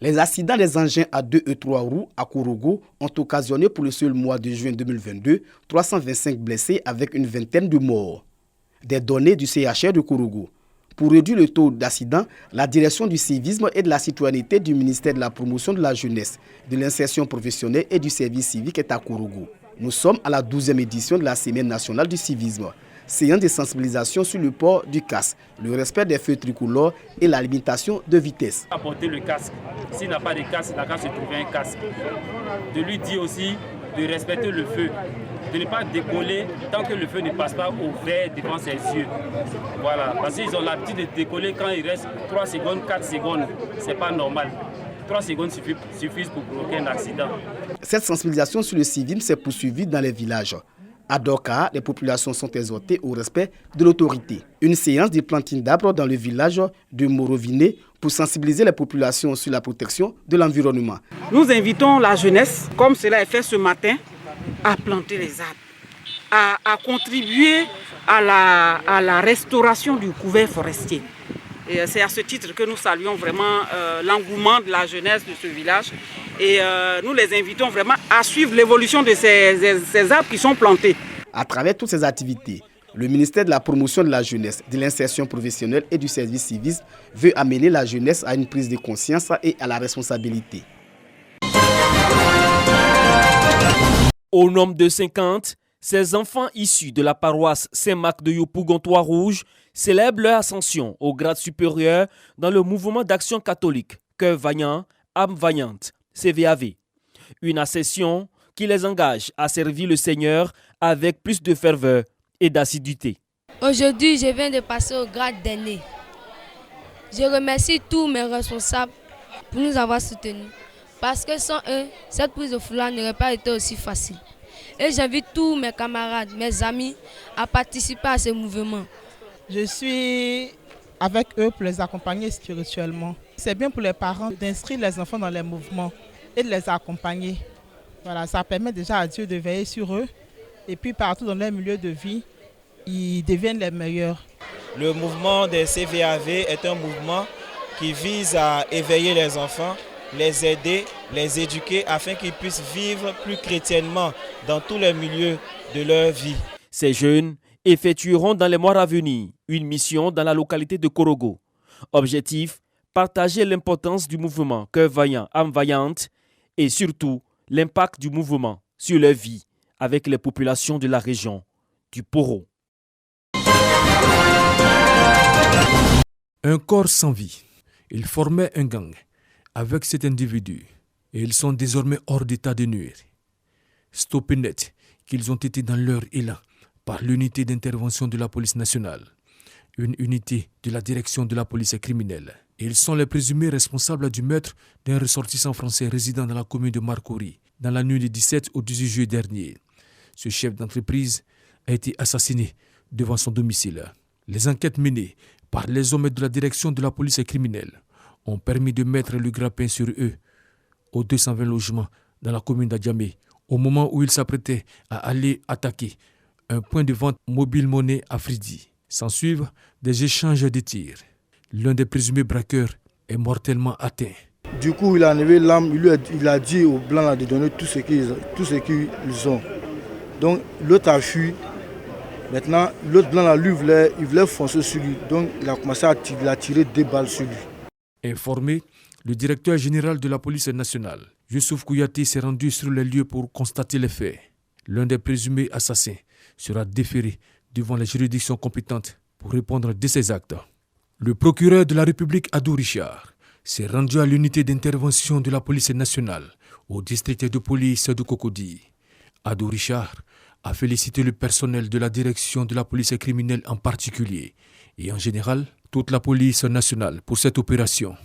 Les accidents des engins à 2 et 3 roues à Kourougo ont occasionné pour le seul mois de juin 2022 325 blessés avec une vingtaine de morts. Des données du CHR de Kourougo. Pour réduire le taux d'accidents, la direction du civisme et de la citoyenneté du ministère de la promotion de la jeunesse, de l'insertion professionnelle et du service civique est à Kourougo. Nous sommes à la 12e édition de la Semaine nationale du civisme. Séance de sensibilisation sur le port du casque, le respect des feux tricolores et la limitation de vitesse. Apporter le casque. S'il n'a pas de casque, il n'a qu'à se trouver un casque. De lui dire aussi de respecter le feu, de ne pas décoller tant que le feu ne passe pas au vert devant ses yeux. Voilà, parce qu'ils ont l'habitude de décoller quand il reste 3 secondes, 4 secondes. C'est pas normal. 3 secondes suffisent pour provoquer un accident. Cette sensibilisation sur le civisme s'est poursuivie dans les villages. À Doka, les populations sont exhortées au respect de l'autorité. Une séance de plantine d'arbres dans le village de Moroviné pour sensibiliser les populations sur la protection de l'environnement. Nous invitons la jeunesse, comme cela est fait ce matin, à planter les arbres, à contribuer à la restauration du couvert forestier. Et c'est à ce titre que nous saluons vraiment l'engouement de la jeunesse de ce village. Et nous les invitons vraiment à suivre l'évolution de ces arbres qui sont plantés. À travers toutes ces activités, le ministère de la promotion de la jeunesse, de l'insertion professionnelle et du service civisme veut amener la jeunesse à une prise de conscience et à la responsabilité. Au nombre de 50, ces enfants issus de la paroisse Saint-Marc de Yopougon-Trois-Rouges célèbrent leur ascension au grade supérieur dans le mouvement d'action catholique Cœur Vaillant, âme vaillante, CVAV. Une ascension qui les engage à servir le Seigneur avec plus de ferveur et d'assiduité. Aujourd'hui, je viens de passer au grade d'aîné. Je remercie tous mes responsables pour nous avoir soutenus. Parce que sans eux, cette prise de foulard n'aurait pas été aussi facile. Et j'invite tous mes camarades, mes amis à participer à ce mouvement. Je suis avec eux pour les accompagner spirituellement. C'est bien pour les parents d'inscrire les enfants dans les mouvements et de les accompagner. Voilà, ça permet déjà à Dieu de veiller sur eux. Et puis partout dans leur milieu de vie, ils deviennent les meilleurs. Le mouvement des CVAV est un mouvement qui vise à éveiller les enfants, les aider, les éduquer afin qu'ils puissent vivre plus chrétiennement dans tous les milieux de leur vie. Ces jeunes effectueront dans les mois à venir une mission dans la localité de Kourougo. Objectif, partager l'importance du mouvement Cœur Vaillant, âme vaillante et surtout l'impact du mouvement sur leur vie avec les populations de la région du Poro. Un corps sans vie. Il formait un gang avec cet individu et ils sont désormais hors d'état de nuire. Stoppés net qu'ils ont été dans leur élan par l'unité d'intervention de la police nationale, une unité de la direction de la police criminelle. Ils sont les présumés responsables du meurtre d'un ressortissant français résidant dans la commune de Marcory dans la nuit du 17 au 18 juillet dernier. Ce chef d'entreprise a été assassiné devant son domicile. Les enquêtes menées par les hommes de la direction de la police criminelle ont permis de mettre le grappin sur eux aux 220 logements dans la commune d'Adjamé au moment où ils s'apprêtaient à aller attaquer un point de vente mobile monnaie à Fridi. S'ensuivent des échanges de tirs. L'un des présumés braqueurs est mortellement atteint. Du coup, il a enlevé l'arme, il a dit aux Blancs de donner tout ce qu'ils ont. Donc l'autre a fui. Maintenant, l'autre Blanc là, lui, il voulait foncer sur lui. Donc il a commencé à tirer 2 balles sur lui. Informé, le directeur général de la police nationale, Youssouf Kouyaté, s'est rendu sur les lieux pour constater les faits. L'un des présumés assassins sera déféré devant les juridictions compétentes pour répondre de ses actes. Le procureur de la République, Adou Richard, s'est rendu à l'unité d'intervention de la police nationale au district de police de Cocody. Adou Richard a félicité le personnel de la direction de la police criminelle en particulier et en général toute la police nationale pour cette opération.